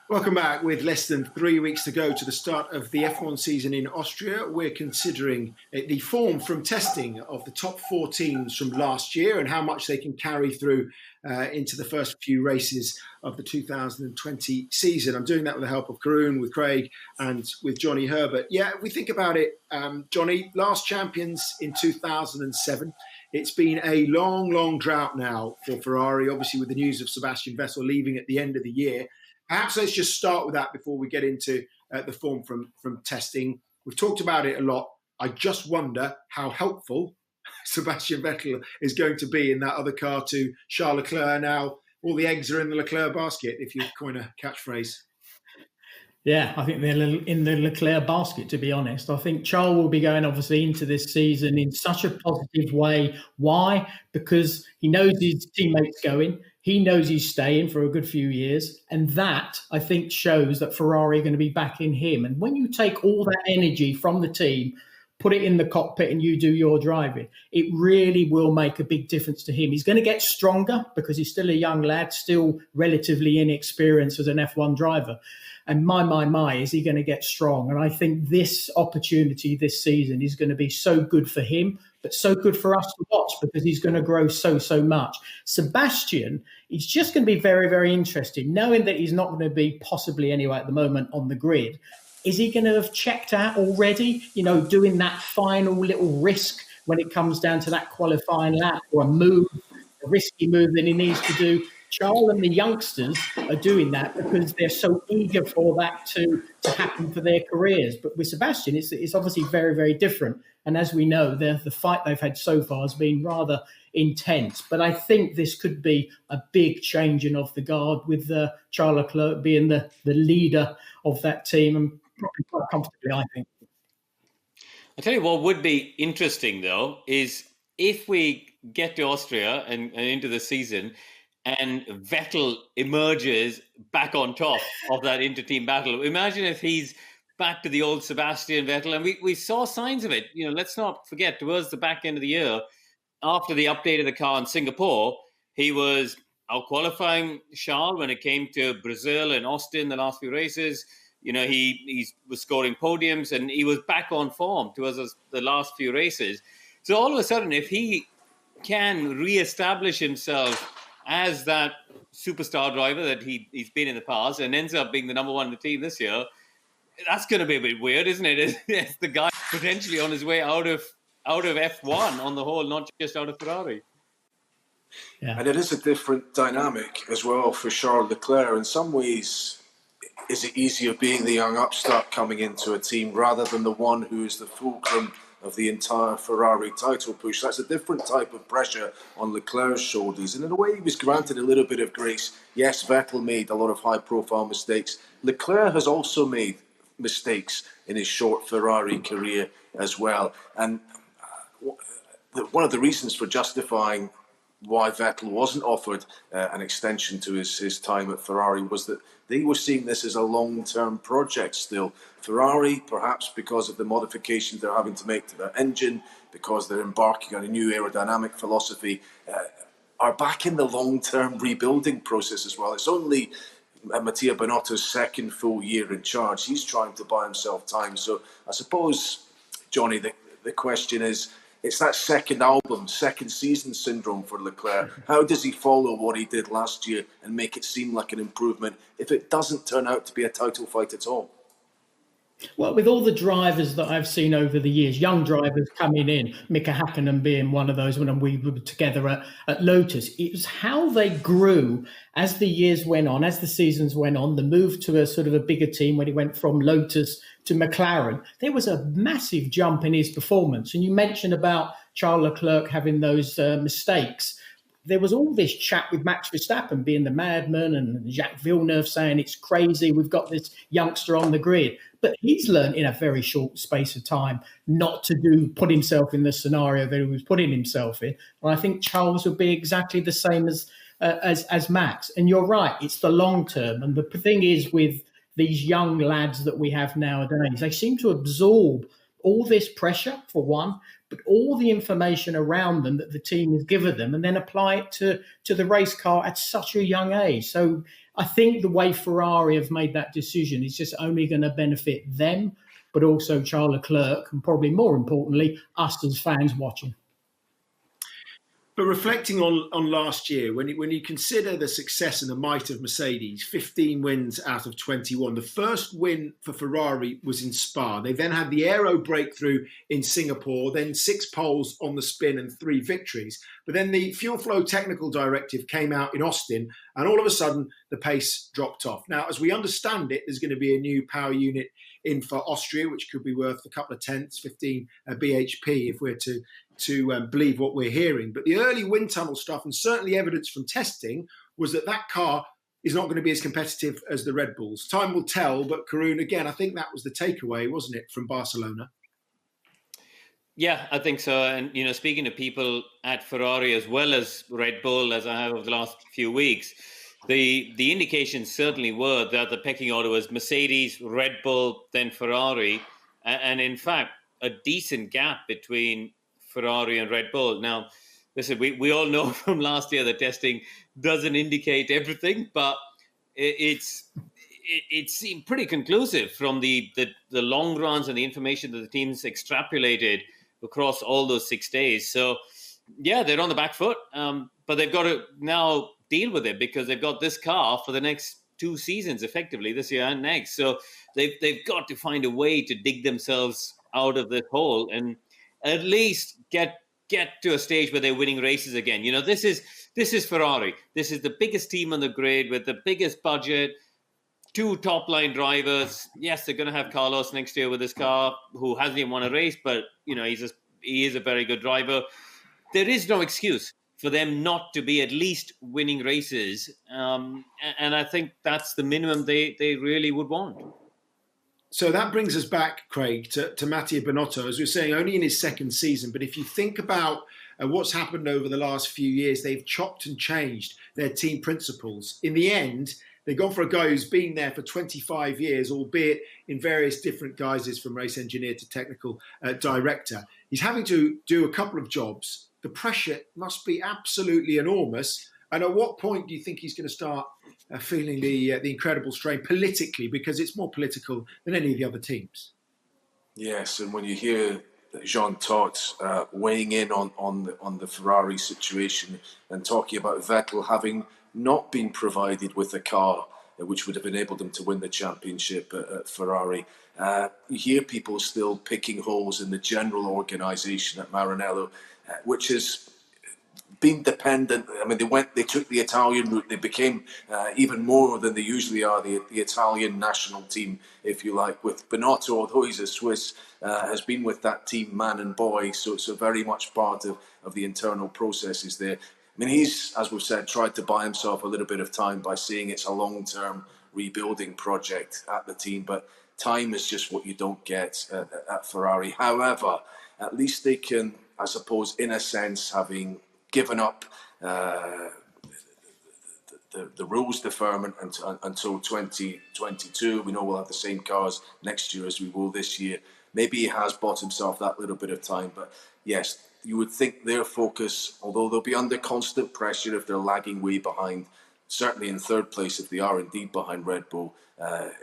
Welcome back. With less than 3 weeks to go to the start of the F1 season in Austria, we're considering the form from testing of the top 4 teams from last year and how much they can carry through into the first few races of the 2020 season. I'm doing that with the help of Karun, with Craig and with Johnny Herbert. Yeah, if we think about it, Johnny, last champions in 2007. It's been a long, long drought now for Ferrari, obviously with the news of Sebastian Vettel leaving at the end of the year. Perhaps let's just start with that before we get into the form from testing. We've talked about it a lot. I just wonder how helpful Sebastian Vettel is going to be in that other car to Charles Leclerc. Now, all the eggs are in the Leclerc basket, if you coin a catchphrase. Yeah, I think they're in the Leclerc basket, to be honest. I think Charles will be going, obviously, into this season in such a positive way. Why? Because he knows his teammates going. He knows he's staying for a good few years. And that, I think, shows that Ferrari are going to be backing him. And when you take all that energy from the team, put it in the cockpit and you do your driving, it really will make a big difference to him. He's going to get stronger because he's still a young lad, still relatively inexperienced as an F1 driver. And my, is he going to get strong? And I think this opportunity this season is going to be so good for him, but so good for us to watch because he's going to grow so much. Sebastian, it's just going to be very, very interesting, knowing that he's not going to be possibly anyway at the moment on the grid. Is he going to have checked out already, doing that final little risk when it comes down to that qualifying lap or a risky move that he needs to do? Charles and the youngsters are doing that because they're so eager for that to happen for their careers. But with Sebastian, it's obviously very, very different. And as we know, the fight they've had so far has been rather intense. But I think this could be a big changing of the guard with Charles Leclerc being the leader of that team and probably quite comfortably, I think. I'll tell you what would be interesting, though, is if we get to Austria and into the season and Vettel emerges back on top of that inter-team battle. Imagine if he's back to the old Sebastian Vettel. And we saw signs of it. Let's not forget, towards the back end of the year, after the update of the car in Singapore, he was out-qualifying Charles when it came to Brazil and Austin, the last few races. He was scoring podiums and he was back on form towards the last few races. So all of a sudden, if he can re-establish himself as that superstar driver that he's been in the past and ends up being the number one in the team this year, that's going to be a bit weird, isn't it? It's the guy potentially on his way out of F1 on the whole, not just out of Ferrari. Yeah. And it is a different dynamic as well for Charles Leclerc. In some ways, is it easier being the young upstart coming into a team rather than the one who is the fulcrum of the entire Ferrari title push? That's a different type of pressure on Leclerc's shoulders. And in a way, he was granted a little bit of grace. Yes, Vettel made a lot of high-profile mistakes. Leclerc has also made mistakes in his short Ferrari career as well. And one of the reasons for justifying why Vettel wasn't offered an extension to his time at Ferrari was that they were seeing this as a long-term project still. Ferrari, perhaps because of the modifications they're having to make to their engine, because they're embarking on a new aerodynamic philosophy, are back in the long-term rebuilding process as well. It's only Mattia Binotto's second full year in charge. He's trying to buy himself time. So I suppose, Johnny, the question is, it's that second season syndrome for Leclerc. How does he follow what he did last year and make it seem like an improvement if it doesn't turn out to be a title fight at all? Well, with all the drivers that I've seen over the years, young drivers coming in, Mika Hakkinen being one of those when we were together at Lotus, it was how they grew as the years went on, as the seasons went on, the move to a sort of a bigger team when he went from Lotus to McLaren. There was a massive jump in his performance. And you mentioned about Charles Leclerc having those mistakes. There was all this chat with Max Verstappen being the madman and Jacques Villeneuve saying it's crazy, we've got this youngster on the grid. But he's learned in a very short space of time not to put himself in the scenario that he was putting himself in. And I think Charles will be exactly the same as Max. And you're right, it's the long term. And the thing is with these young lads that we have nowadays, they seem to absorb all this pressure, for one, but all the information around them that the team has given them, and then apply it to the race car at such a young age. So I think the way Ferrari have made that decision is just only going to benefit them, but also Charles Leclerc, and probably more importantly, us as fans watching. But reflecting on last year, when you consider the success and the might of Mercedes, 15 wins out of 21, the first win for Ferrari was in Spa. They then had the aero breakthrough in Singapore, then 6 poles on the spin and 3 victories. But then the fuel flow technical directive came out in Austin, and all of a sudden the pace dropped off. Now, as we understand it, there's going to be a new power unit in for Austria, which could be worth a couple of tenths, 15 bhp, if we're to believe what we're hearing. But the early wind tunnel stuff, and certainly evidence from testing, was that car is not going to be as competitive as the Red Bulls. Time will tell, but Karun, again, I think that was the takeaway, wasn't it, from Barcelona? Yeah, I think so. And, speaking to people at Ferrari as well as Red Bull, as I have over the last few weeks, the indications certainly were that the pecking order was Mercedes, Red Bull, then Ferrari. And in fact, a decent gap between Ferrari and Red Bull. Now, listen, we all know from last year that testing doesn't indicate everything, but it seemed pretty conclusive from the long runs and the information that the teams extrapolated across all those 6 days. So, yeah, they're on the back foot, but they've got to now deal with it because they've got this car for the next 2 seasons, effectively, this year and next. So they've got to find a way to dig themselves out of this hole and at least get to a stage where they're winning races again. This is Ferrari. This is the biggest team on the grid with the biggest budget, 2 top-line drivers. Yes, they're going to have Carlos next year with his car, who hasn't even won a race, but he is a very good driver. There is no excuse for them not to be at least winning races, and I think that's the minimum they really would want. So that brings us back, Craig, to Mattia Binotto. As we were saying, only in his 2nd season. But if you think about what's happened over the last few years, they've chopped and changed their team principles. In the end, they've gone for a guy who's been there for 25 years, albeit in various different guises, from race engineer to technical director. He's having to do a couple of jobs. The pressure must be absolutely enormous. And at what point do you think he's going to start feeling the incredible strain politically, because it's more political than any of the other teams? Yes, and when you hear Jean Todt weighing in on the Ferrari situation and talking about Vettel having not been provided with a car which would have enabled them to win the championship at Ferrari, you hear people still picking holes in the general organisation at Maranello, which is being dependent. I mean, they took the Italian route. They became even more than they usually are, the Italian national team, if you like, with Binotto, although he's a Swiss, has been with that team man and boy, so very much part of the internal processes there. I mean, he's, as we've said, tried to buy himself a little bit of time by saying it's a long-term rebuilding project at the team, but time is just what you don't get at Ferrari. However, at least they can, I suppose, in a sense, having given up the rules deferment until 2022. We know we'll have the same cars next year as we will this year. Maybe he has bought himself that little bit of time. But yes, you would think their focus, although they'll be under constant pressure if they're lagging way behind, certainly in 3rd place if they are indeed behind Red Bull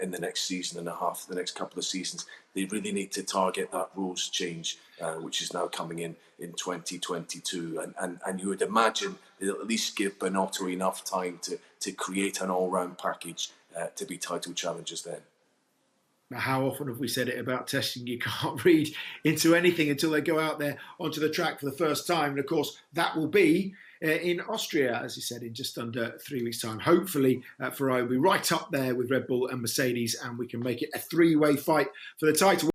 in the next season and a half, the next couple of seasons, they really need to target that rules change, which is now coming in 2022. And you would imagine they'll at least give Binotto enough time to create an all-round package to be title challengers then. Now, how often have we said it about testing? You can't read into anything until they go out there onto the track for the first time. And of course, that will be in Austria, as you said, in just under 3 weeks' time. Hopefully, Ferrari will be right up there with Red Bull and Mercedes, and we can make it a 3-way fight for the title.